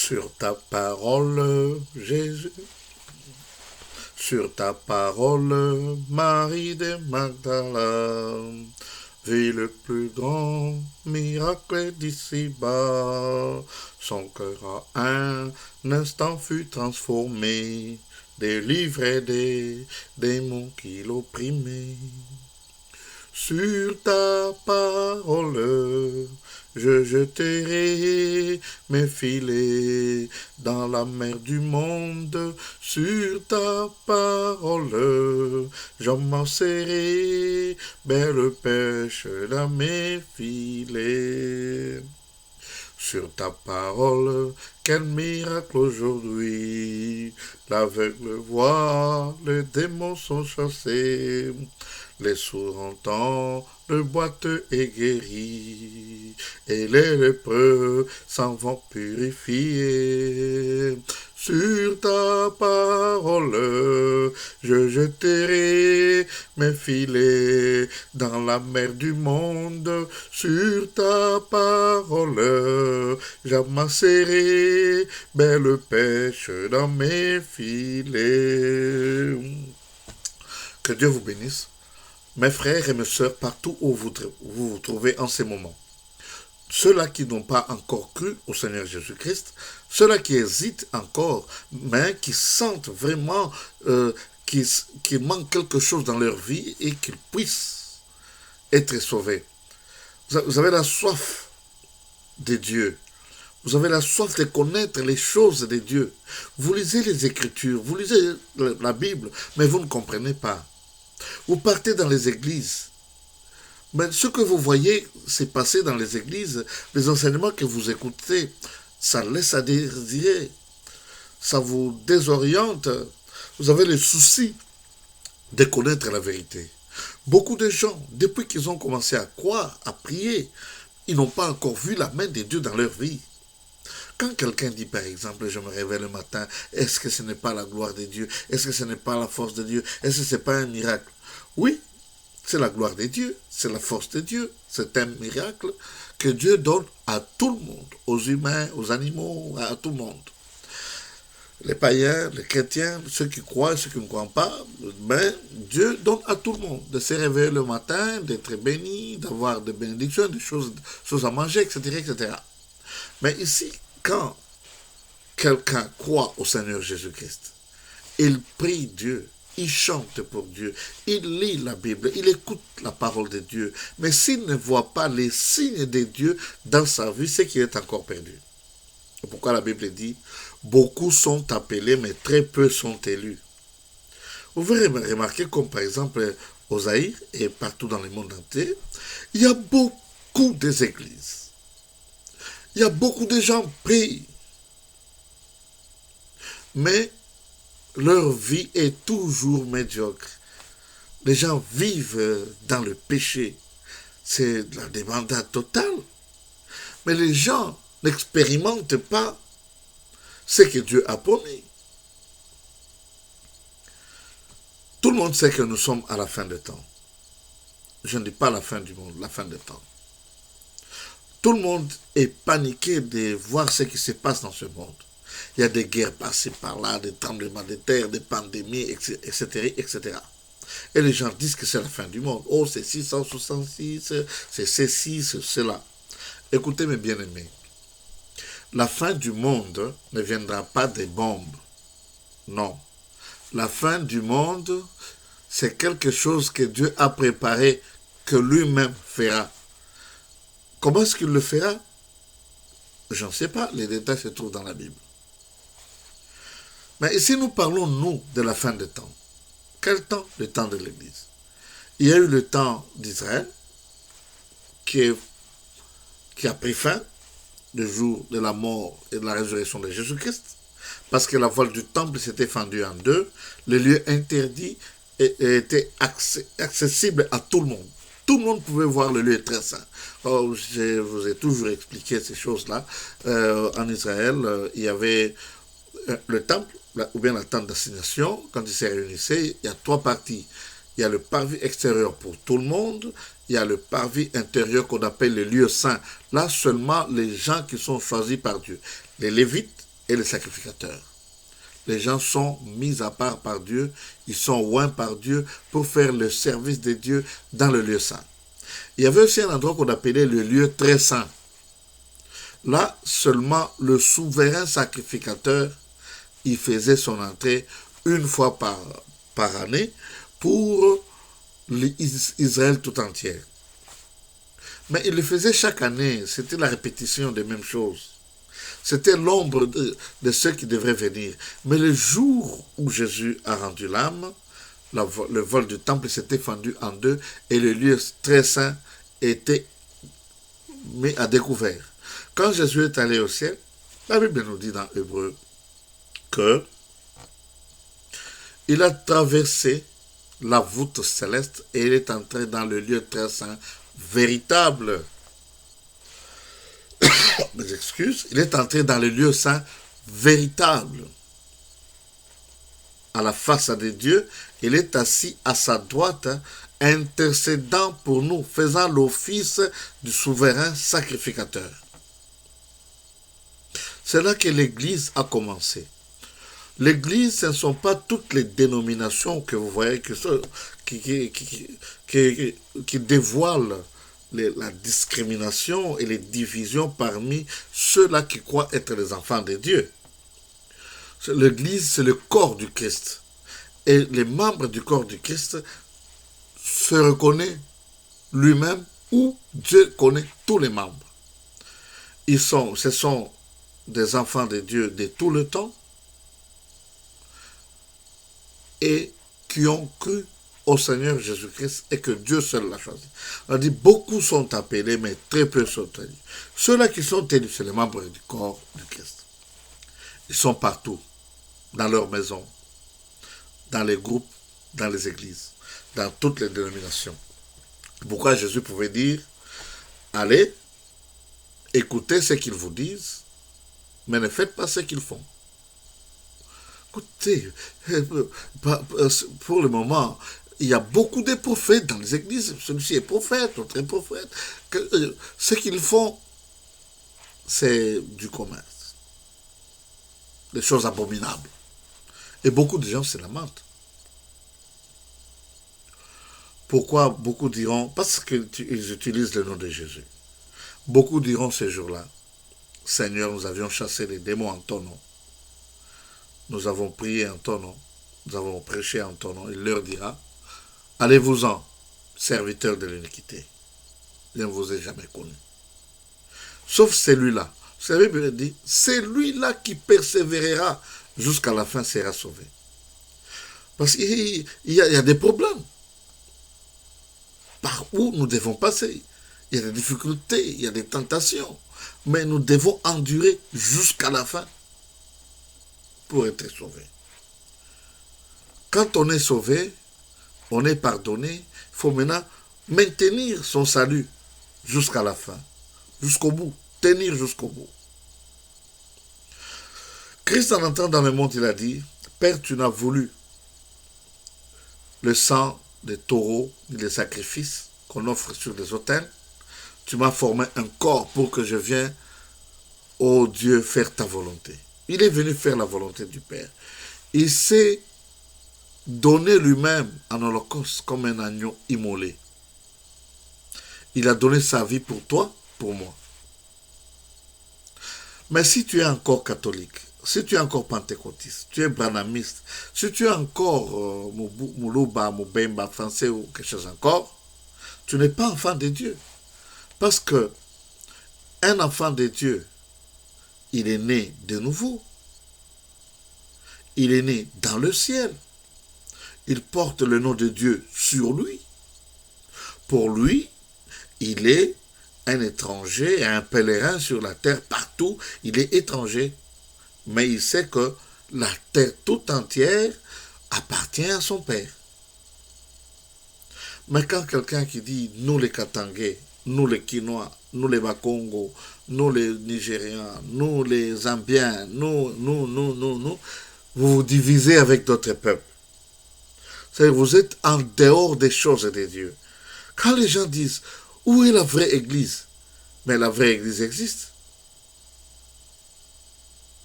Sur ta parole, Jésus, sur ta parole, Marie de Magdala, vit le plus grand miracle d'ici-bas. Son cœur à un instant fut transformé, délivré des démons qui l'opprimaient. Sur ta parole, je jeterai mes filets dans la mer du monde. Sur ta parole, j'amasserai belle pêche dans mes filets. Sur ta parole, quel miracle aujourd'hui. L'aveugle voit, les démons sont chassés. Les sourds entendent, le boiteux est guéri, et les lépreux s'en vont purifier. Sur ta parole, je jeterai mes filets dans la mer du monde. Sur ta parole, j'amasserai belle pêche dans mes filets. Que Dieu vous bénisse. Mes frères et mes sœurs, partout où vous vous trouvez en ces moments, ceux-là qui n'ont pas encore cru au Seigneur Jésus-Christ, ceux-là qui hésitent encore, mais qui sentent vraiment qu'il manque quelque chose dans leur vie et qu'ils puissent être sauvés. Vous avez la soif de Dieu. Vous avez la soif de connaître les choses de Dieu. Vous lisez les Écritures, vous lisez la Bible, mais vous ne comprenez pas. Vous partez dans les églises. Mais ce que vous voyez se passer dans les églises, les enseignements que vous écoutez, ça laisse à désirer. Ça vous désoriente. Vous avez le souci de connaître la vérité. Beaucoup de gens, depuis qu'ils ont commencé à croire, à prier, ils n'ont pas encore vu la main de Dieu dans leur vie. Quand quelqu'un dit, par exemple, je me réveille le matin, est-ce que ce n'est pas la gloire de Dieu? Est-ce que ce n'est pas la force de Dieu? Est-ce que ce n'est pas un miracle? Oui, c'est la gloire de Dieu, c'est la force de Dieu, c'est un miracle que Dieu donne à tout le monde, aux humains, aux animaux, à tout le monde. Les païens, les chrétiens, ceux qui croient, ceux qui ne croient pas, mais Dieu donne à tout le monde de se réveiller le matin, d'être béni, d'avoir des bénédictions, des choses à manger, etc., etc. Mais ici, quand quelqu'un croit au Seigneur Jésus-Christ, il prie Dieu, il chante pour Dieu, il lit la Bible, il écoute la parole de Dieu. Mais s'il ne voit pas les signes de Dieu dans sa vie, c'est qu'il est encore perdu. C'est pourquoi la Bible dit, beaucoup sont appelés, mais très peu sont élus. Vous verrez remarquer comme par exemple au Zaïre et partout dans le monde entier, il y a beaucoup d'églises. Il y a beaucoup de gens prient. Mais leur vie est toujours médiocre. Les gens vivent dans le péché. C'est de la débandade totale. Mais les gens n'expérimentent pas ce que Dieu a promis. Tout le monde sait que nous sommes à la fin des temps. Je ne dis pas la fin du monde, la fin des temps. Tout le monde est paniqué de voir ce qui se passe dans ce monde. Il y a des guerres passées par là, des tremblements de terre, des pandémies, etc., etc. Et les gens disent que c'est la fin du monde. Oh, c'est 666, c'est ceci, c'est cela. Écoutez mes bien-aimés, la fin du monde ne viendra pas des bombes. Non. La fin du monde, c'est quelque chose que Dieu a préparé, que lui-même fera. Comment est-ce qu'il le fera? Je ne sais pas, les détails se trouvent dans la Bible. Mais ici, nous parlons, nous, de la fin des temps. Quel temps? Le temps de l'Église. Il y a eu le temps d'Israël, qui a pris fin, le jour de la mort et de la résurrection de Jésus-Christ, parce que la voile du temple s'était fendue en deux, le lieu interdit était accessible à tout le monde. Tout le monde pouvait voir le lieu très saint. Oh, je vous ai toujours expliqué ces choses-là. En Israël, il y avait le temple, ou bien la tente d'assignation. Quand ils se réunissaient, il y a trois parties. Il y a le parvis extérieur pour tout le monde. Il y a le parvis intérieur qu'on appelle le lieu saint. Là, seulement les gens qui sont choisis par Dieu. Les Lévites et les sacrificateurs. Les gens sont mis à part par Dieu, ils sont oints par Dieu pour faire le service de Dieu dans le lieu saint. Il y avait aussi un endroit qu'on appelait le lieu très saint. Là, seulement le souverain sacrificateur, il faisait son entrée une fois par année pour Israël tout entière. Mais il le faisait chaque année, c'était la répétition des mêmes choses. C'était l'ombre de ceux qui devraient venir. Mais le jour où Jésus a rendu l'âme, le vol du temple s'était fendu en deux et le lieu très saint était mis à découvert. Quand Jésus est allé au ciel, la Bible nous dit dans Hébreu que il a traversé la voûte céleste et il est entré dans le lieu très saint véritable. Mes excuses, il est entré dans le lieu saint véritable. À la face de Dieu, il est assis à sa droite, intercédant pour nous, faisant l'office du souverain sacrificateur. C'est là que l'Église a commencé. L'Église, ce ne sont pas toutes les dénominations que vous voyez qui dévoilent la discrimination et les divisions parmi ceux-là qui croient être les enfants de Dieu. L'Église, c'est le corps du Christ. Et les membres du corps du Christ se reconnaissent lui-même ou Dieu connaît tous les membres. Ce sont des enfants de Dieu de tout le temps et qui ont cru au Seigneur Jésus-Christ et que Dieu seul l'a choisi. On dit beaucoup sont appelés, mais très peu sont élus. Ceux-là qui sont élus, c'est les membres du corps du Christ. Ils sont partout, dans leur maison, dans les groupes, dans les églises, dans toutes les dénominations. Pourquoi Jésus pouvait dire, allez, écoutez ce qu'ils vous disent, mais ne faites pas ce qu'ils font. Écoutez, pour le moment, il y a beaucoup de prophètes dans les églises. Celui-ci est prophète, l'autre est prophète. Ce qu'ils font, c'est du commerce. Des choses abominables. Et beaucoup de gens se lamentent. Pourquoi beaucoup diront? Parce qu'ils utilisent le nom de Jésus. Beaucoup diront ces jours-là, Seigneur, nous avions chassé les démons en ton nom. Nous avons prié en ton nom. Nous avons prêché en ton nom. Il leur dira, allez-vous-en, serviteurs de l'iniquité. Je ne vous ai jamais connu. Sauf celui-là. Vous savez, Bible dit, celui-là qui persévérera jusqu'à la fin sera sauvé. Parce qu'il y a des problèmes. Par où nous devons passer. Il y a des difficultés, il y a des tentations. Mais nous devons endurer jusqu'à la fin pour être sauvés. Quand on est sauvé, on est pardonné, il faut maintenant maintenir son salut jusqu'à la fin, jusqu'au bout, tenir jusqu'au bout. Christ, en entrant dans le monde, il a dit, Père, tu n'as voulu le sang des taureaux ni les sacrifices qu'on offre sur les autels. Tu m'as formé un corps pour que je vienne, ô Dieu, faire ta volonté. Il est venu faire la volonté du Père. Il s'est donné lui-même en holocauste comme un agneau immolé. Il a donné sa vie pour toi, pour moi. Mais si tu es encore catholique, si tu es encore pentecôtiste, tu es branhamiste, si tu es encore Moulouba, Moubemba, français ou quelque chose encore, tu n'es pas enfant de Dieu. Parce que un enfant de Dieu, il est né de nouveau. Il est né dans le ciel. Il porte le nom de Dieu sur lui. Pour lui, il est un étranger, un pèlerin sur la terre partout. Il est étranger. Mais il sait que la terre tout entière appartient à son Père. Mais quand quelqu'un qui dit, nous les Katangais, nous les Quinois, nous les Bakongo, nous les Nigériens, nous les Zambiens, nous, vous vous divisez avec d'autres peuples. C'est-à-dire vous êtes en dehors des choses de Dieu. Quand les gens disent, où est la vraie église? Mais la vraie église existe.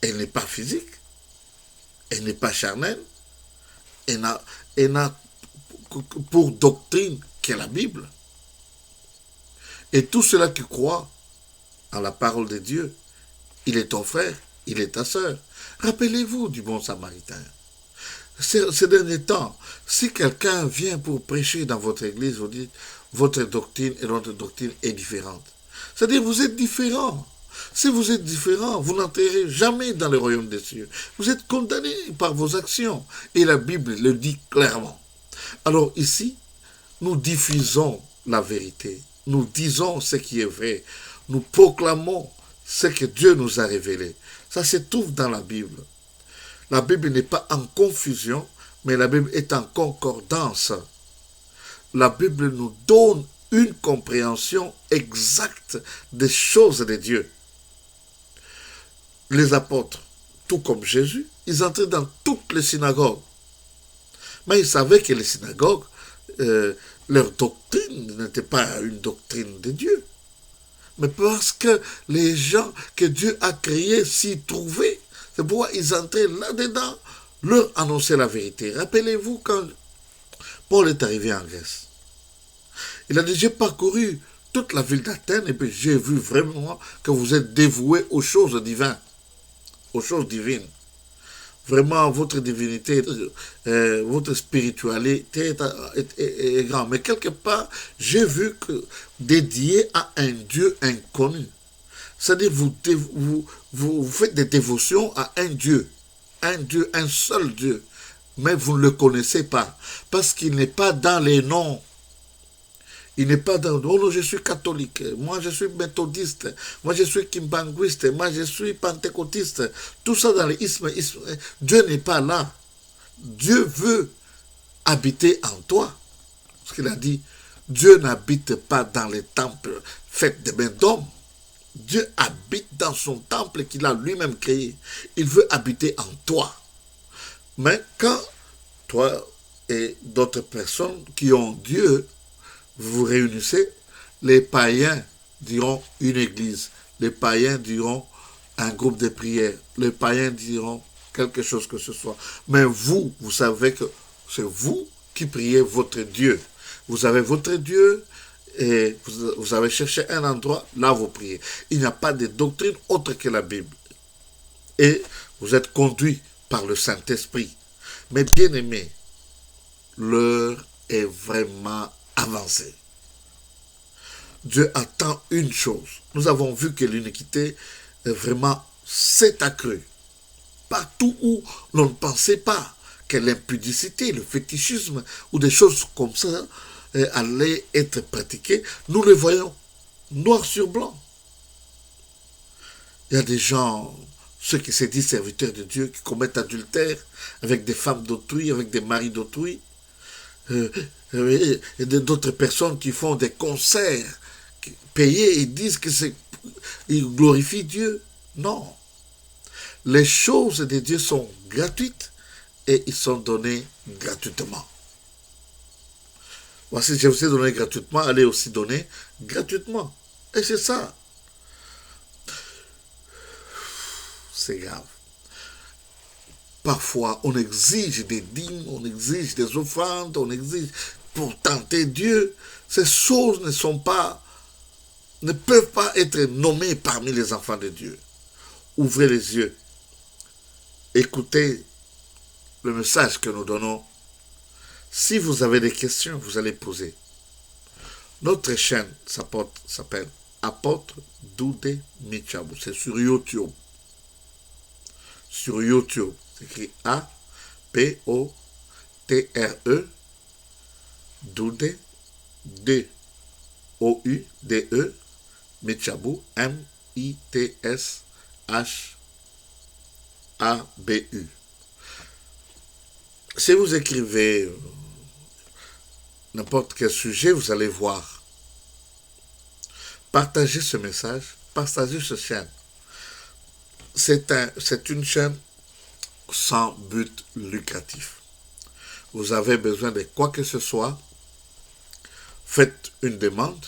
Elle n'est pas physique, elle n'est pas charnelle, elle n'a pour doctrine que la Bible. Et tout cela qui croit en la parole de Dieu, il est ton frère, il est ta sœur. Rappelez-vous du bon samaritain. Ces derniers temps, si quelqu'un vient pour prêcher dans votre église, vous dites, votre doctrine et notre doctrine est différente. C'est-à-dire, vous êtes différents. Si vous êtes différents, vous n'entrerez jamais dans le royaume des cieux. Vous êtes condamnés par vos actions. Et la Bible le dit clairement. Alors ici, nous diffusons la vérité. Nous disons ce qui est vrai. Nous proclamons ce que Dieu nous a révélé. Ça se trouve dans la Bible. La Bible n'est pas en confusion, mais la Bible est en concordance. La Bible nous donne une compréhension exacte des choses de Dieu. Les apôtres, tout comme Jésus, ils entraient dans toutes les synagogues. Mais ils savaient que les synagogues, leur doctrine n'était pas une doctrine de Dieu. Mais parce que les gens que Dieu a créés s'y trouvaient, c'est pourquoi ils entraient là-dedans, leur annoncer la vérité. Rappelez-vous quand Paul est arrivé en Grèce. Il a dit, j'ai parcouru toute la ville d'Athènes et puis j'ai vu vraiment que vous êtes dévoués aux choses divines, aux choses divines. Vraiment, votre divinité, votre spiritualité est grande. Mais quelque part, j'ai vu que dédié à un Dieu inconnu. C'est-à-dire, vous faites des dévotions à un Dieu, un seul Dieu. Mais vous ne le connaissez pas, parce qu'il n'est pas dans les noms. Il n'est pas dans... Oh non, je suis catholique, moi je suis méthodiste, moi je suis kimbanguiste, moi je suis pentecôtiste. Tout ça dans l'isme, Dieu n'est pas là. Dieu veut habiter en toi. Parce qu'il a dit, Dieu n'habite pas dans les temples faits de mains d'hommes. Dieu habite dans son temple qu'il a lui-même créé. Il veut habiter en toi. Mais quand toi et d'autres personnes qui ont Dieu, vous vous réunissez, les païens diront une église, les païens diront un groupe de prière, les païens diront quelque chose que ce soit. Mais vous, vous savez que c'est vous qui priez votre Dieu. Vous avez votre Dieu et vous avez cherché un endroit, là vous priez. Il n'y a pas de doctrine autre que la Bible. Et vous êtes conduits par le Saint-Esprit. Mais bien aimés, l'heure est vraiment avancée. Dieu attend une chose. Nous avons vu que l'iniquité vraiment s'est accrue. Partout où l'on ne pensait pas que l'impudicité, le fétichisme ou des choses comme ça allaient être pratiquées, nous le voyons noir sur blanc. Il y a des gens, ceux qui se disent serviteurs de Dieu, qui commettent adultère avec des femmes d'autrui, avec des maris d'autrui, et d'autres personnes qui font des concerts payés et disent qu'ils glorifient Dieu. Non. Les choses de Dieu sont gratuites et ils sont donnés gratuitement. Voici, je vous ai donné gratuitement, allez aussi donner gratuitement. Et c'est ça. C'est grave. Parfois, on exige des dîmes, on exige des offrandes, on exige pour tenter Dieu. Ces choses ne peuvent pas être nommées parmi les enfants de Dieu. Ouvrez les yeux. Écoutez le message que nous donnons. Si vous avez des questions, vous allez poser. Notre chaîne s'appelle Apôtre Doudé Michabou. C'est sur YouTube. Sur YouTube. C'est écrit A-P-O-T-R-E Doudé D-O-U-D-E Michabou M-I-T-S-H-A-B-U. Si vous écrivez n'importe quel sujet, vous allez voir. Partagez ce message, partagez cette chaîne. C'est une chaîne sans but lucratif. Vous avez besoin de quoi que ce soit, faites une demande.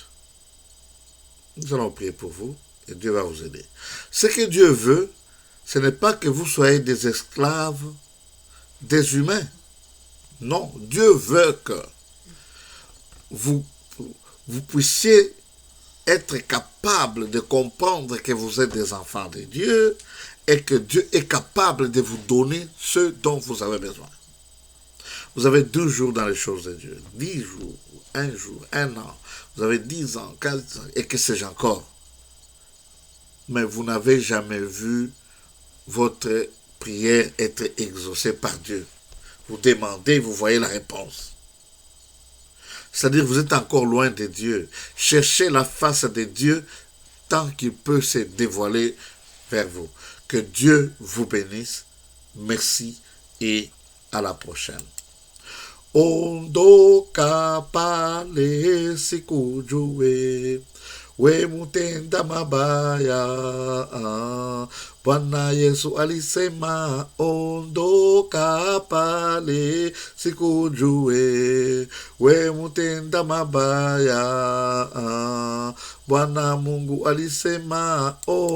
Nous allons prier pour vous et Dieu va vous aider. Ce que Dieu veut, Ce n'est pas que vous soyez des esclaves des humains. Non, Dieu veut que vous, vous puissiez être capable de comprendre que vous êtes des enfants de Dieu et que Dieu est capable de vous donner ce dont vous avez besoin. Vous avez 12 jours dans les choses de Dieu, 10 jours, un an, vous avez 10 ans, 15 ans, et que sais-je encore. Mais vous n'avez jamais vu votre prière être exaucée par Dieu. Vous demandez, vous voyez la réponse. C'est-à-dire vous êtes encore loin de Dieu. Cherchez la face de Dieu tant qu'il peut se dévoiler vers vous. Que Dieu vous bénisse. Merci et à la prochaine. Ondo kapale sikujue we mutenda mabaya. Bwana Yesu alisema ondo kapale sikujue we mutenda mabaya. Bwana Mungu alisema